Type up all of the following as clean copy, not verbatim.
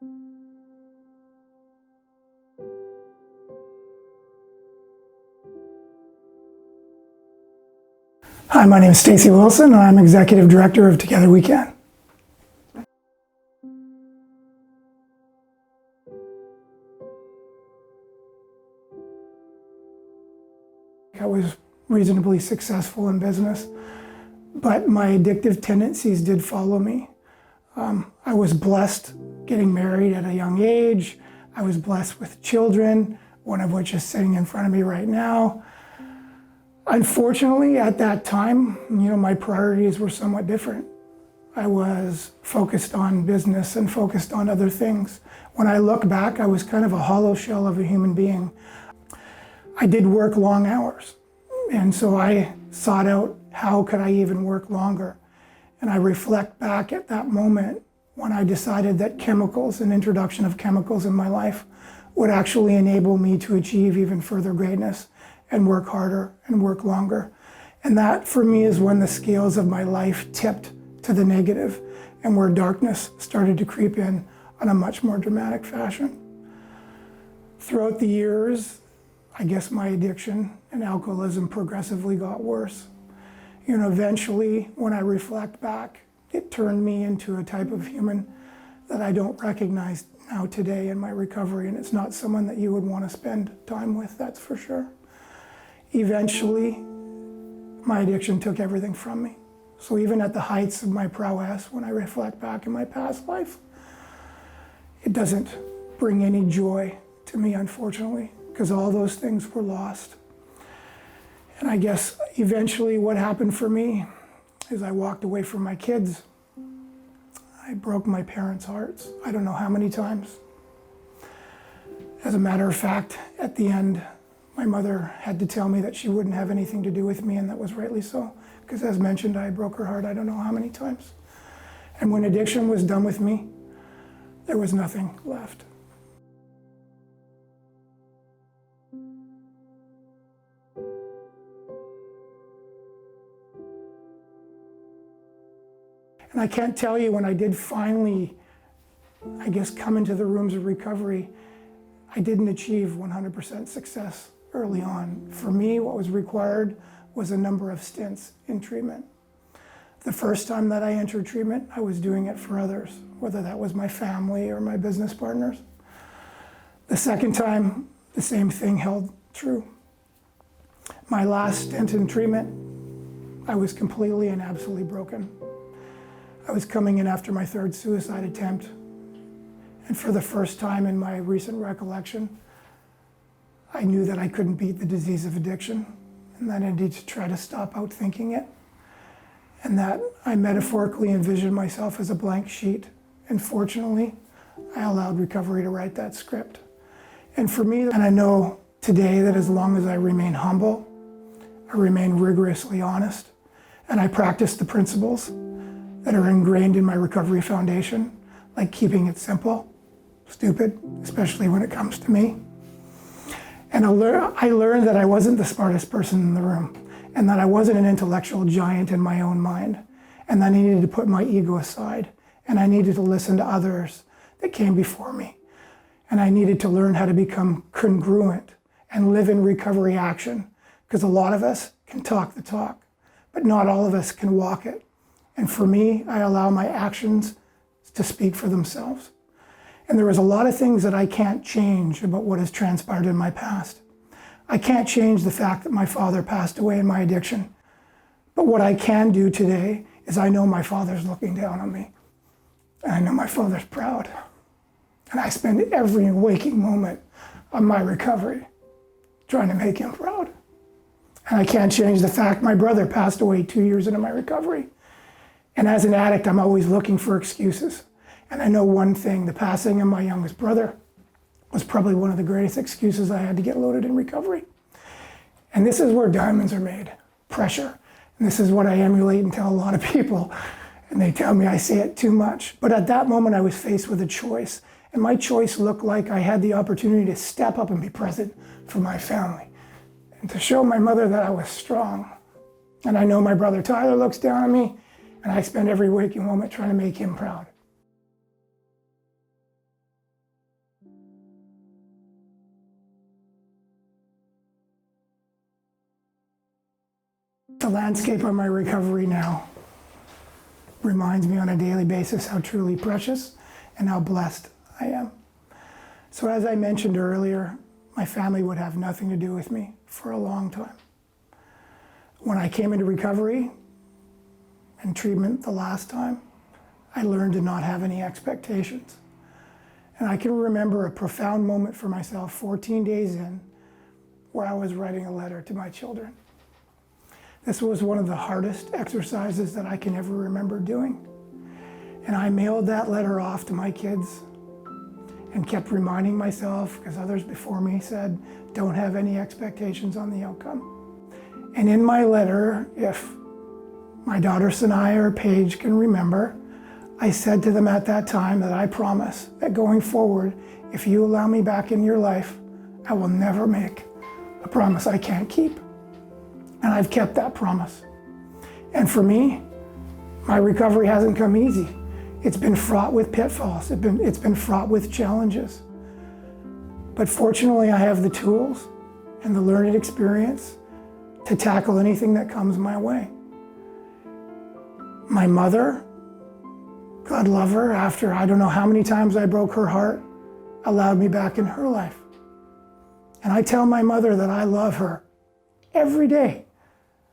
Hi, my name is Stacy Wilson, and I'm Executive Director of Together We Can. I was reasonably successful in business, but my addictive tendencies did follow me. I was blessed getting married at a young age. I was blessed with children, one of which is sitting in front of me right now. Unfortunately, at that time, my priorities were somewhat different. I was focused on business and focused on other things. When I look back, I was kind of a hollow shell of a human being. I did work long hours, and so I sought out how could I even work longer. And I reflect back at that moment when I decided that chemicals and introduction of chemicals in my life would actually enable me to achieve even further greatness and work harder and work longer. And that for me is when the scales of my life tipped to the negative and where darkness started to creep in on a much more dramatic fashion. Throughout the years, I guess my addiction and alcoholism progressively got worse. Eventually, when I reflect back, it turned me into a type of human that I don't recognize now today in my recovery, and it's not someone that you would want to spend time with, that's for sure. Eventually, my addiction took everything from me. So even at the heights of my prowess, when I reflect back in my past life, it doesn't bring any joy to me, unfortunately, because all those things were lost. And I guess eventually what happened for me is I walked away from my kids. I broke my parents' hearts, I don't know how many times. As a matter of fact, at the end, my mother had to tell me that she wouldn't have anything to do with me, and that was rightly so. Because as mentioned, I broke her heart I don't know how many times. And when addiction was done with me, there was nothing left. And I can't tell you, when I did finally, come into the rooms of recovery, I didn't achieve 100% success early on. For me, what was required was a number of stints in treatment. The first time that I entered treatment, I was doing it for others, whether that was my family or my business partners. The second time, the same thing held true. My last stint in treatment, I was completely and absolutely broken. I was coming in after my third suicide attempt, and for the first time in my recent recollection, I knew that I couldn't beat the disease of addiction, and that I needed to try to stop outthinking it, and that I metaphorically envisioned myself as a blank sheet, and fortunately, I allowed recovery to write that script. And for me, and I know today that as long as I remain humble, I remain rigorously honest, and I practice the principles that are ingrained in my recovery foundation, like keeping it simple, stupid, especially when it comes to me. And I learned that I wasn't the smartest person in the room, and that I wasn't an intellectual giant in my own mind, and that I needed to put my ego aside, and I needed to listen to others that came before me. And I needed to learn how to become congruent and live in recovery action, because a lot of us can talk the talk, but not all of us can walk it. And for me, I allow my actions to speak for themselves. And there is a lot of things that I can't change about what has transpired in my past. I can't change the fact that my father passed away in my addiction. But what I can do today is I know my father's looking down on me. And I know my father's proud. And I spend every waking moment of my recovery trying to make him proud. And I can't change the fact my brother passed away 2 years into my recovery. And as an addict, I'm always looking for excuses. And I know one thing, the passing of my youngest brother was probably one of the greatest excuses I had to get loaded in recovery. And this is where diamonds are made, pressure. And this is what I emulate and tell a lot of people. And they tell me I say it too much. But at that moment, I was faced with a choice. And my choice looked like I had the opportunity to step up and be present for my family. And to show my mother that I was strong. And I know my brother Tyler looks down on me, and I spend every waking moment trying to make him proud. The landscape of my recovery now reminds me on a daily basis how truly precious and how blessed I am. So as I mentioned earlier, my family would have nothing to do with me for a long time. When I came into recovery and treatment the last time, I learned to not have any expectations. And I can remember a profound moment for myself 14 days in where I was writing a letter to my children. This was one of the hardest exercises that I can ever remember doing. And I mailed that letter off to my kids and kept reminding myself, because others before me said, don't have any expectations on the outcome. And in my letter, if my daughter Sanaya or Paige can remember, I said to them at that time that I promise that going forward, if you allow me back in your life, I will never make a promise I can't keep. And I've kept that promise. And for me, my recovery hasn't come easy. It's been fraught with pitfalls. It's been fraught with challenges. But fortunately, I have the tools and the learned experience to tackle anything that comes my way. My mother, God love her, after I don't know how many times I broke her heart, allowed me back in her life. And I tell my mother that I love her every day.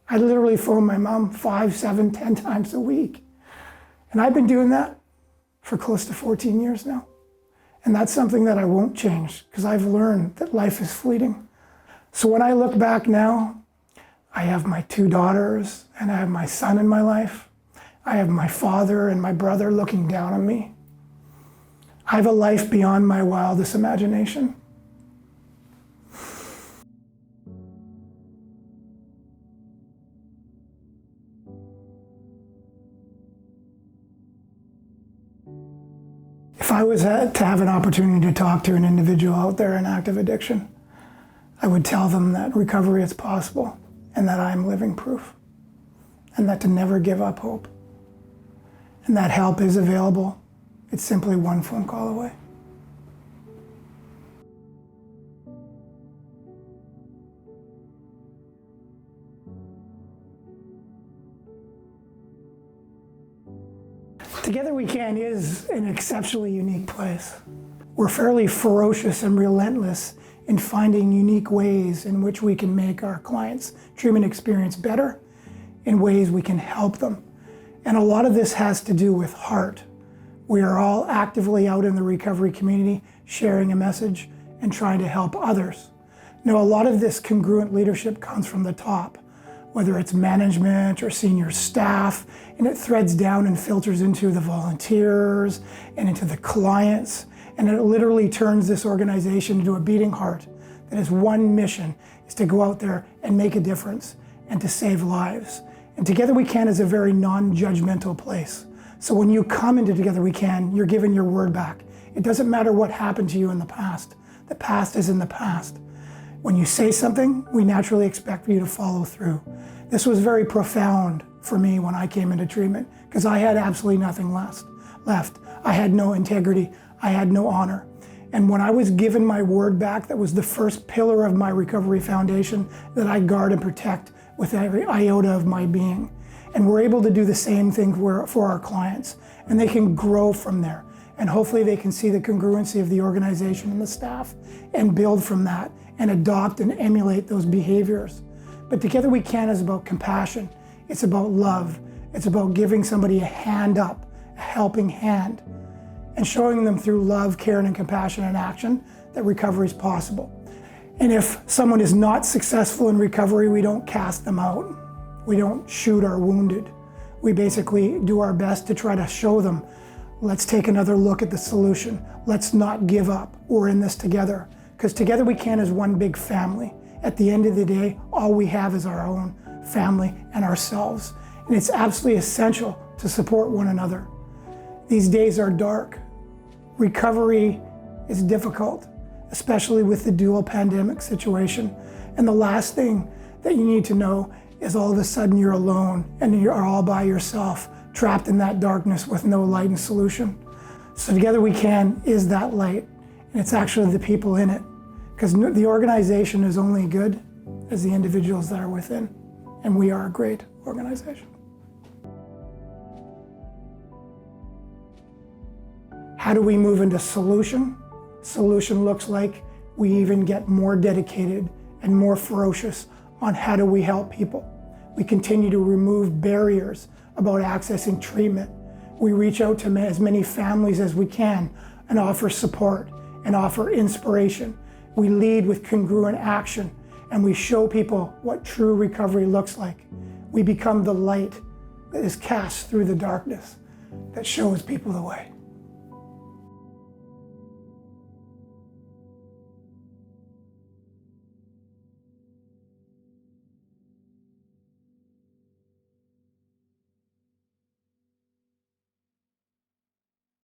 I literally phone my mom 5, 7, 10 times a week. And I've been doing that for close to 14 years now. And that's something that I won't change, because I've learned that life is fleeting. So when I look back now, I have my 2 daughters and I have my son in my life. I have my father and my brother looking down on me. I have a life beyond my wildest imagination. If I was to have an opportunity to talk to an individual out there in active addiction, I would tell them that recovery is possible and that I'm living proof, and that to never give up hope, and that help is available. It's simply one phone call away. Together We Can is an exceptionally unique place. We're fairly ferocious and relentless in finding unique ways in which we can make our clients' treatment experience better, in ways we can help them. And a lot of this has to do with heart. We are all actively out in the recovery community, sharing a message and trying to help others. Now, a lot of this congruent leadership comes from the top, whether it's management or senior staff, and it threads down and filters into the volunteers and into the clients. And it literally turns this organization into a beating heart that has one mission, is to go out there and make a difference and to save lives. And Together We Can is a very non-judgmental place. So when you come into Together We Can, you're given your word back. It doesn't matter what happened to you in the past. The past is in the past. When you say something, we naturally expect you to follow through. This was very profound for me when I came into treatment, because I had absolutely nothing left. I had no integrity. I had no honor. And when I was given my word back, that was the first pillar of my recovery foundation that I guard and protect with every iota of my being. And we're able to do the same thing for our clients. And they can grow from there. And hopefully they can see the congruency of the organization and the staff and build from that and adopt and emulate those behaviors. But Together We Can is about compassion. It's about love. It's about giving somebody a hand up, a helping hand, and showing them through love, care, and compassion and action that recovery is possible. And if someone is not successful in recovery, we don't cast them out. We don't shoot our wounded. We basically do our best to try to show them, let's take another look at the solution. Let's not give up. We're in this together. Because Together We Can is one big family. At the end of the day, all we have is our own family and ourselves. And it's absolutely essential to support one another. These days are dark. Recovery is difficult, especially with the dual pandemic situation. And the last thing that you need to know is all of a sudden you're alone and you're all by yourself, trapped in that darkness with no light and solution. So Together We Can is that light, and it's actually the people in it. Because the organization is only good as the individuals that are within. and we are a great organization. How do we move into solution? Solution looks like we even get more dedicated and more ferocious on how do we help people. We continue to remove barriers about accessing treatment. We reach out to as many families as we can and offer support and offer inspiration. We lead with congruent action, and we show people what true recovery looks like. We become the light that is cast through the darkness that shows people the way.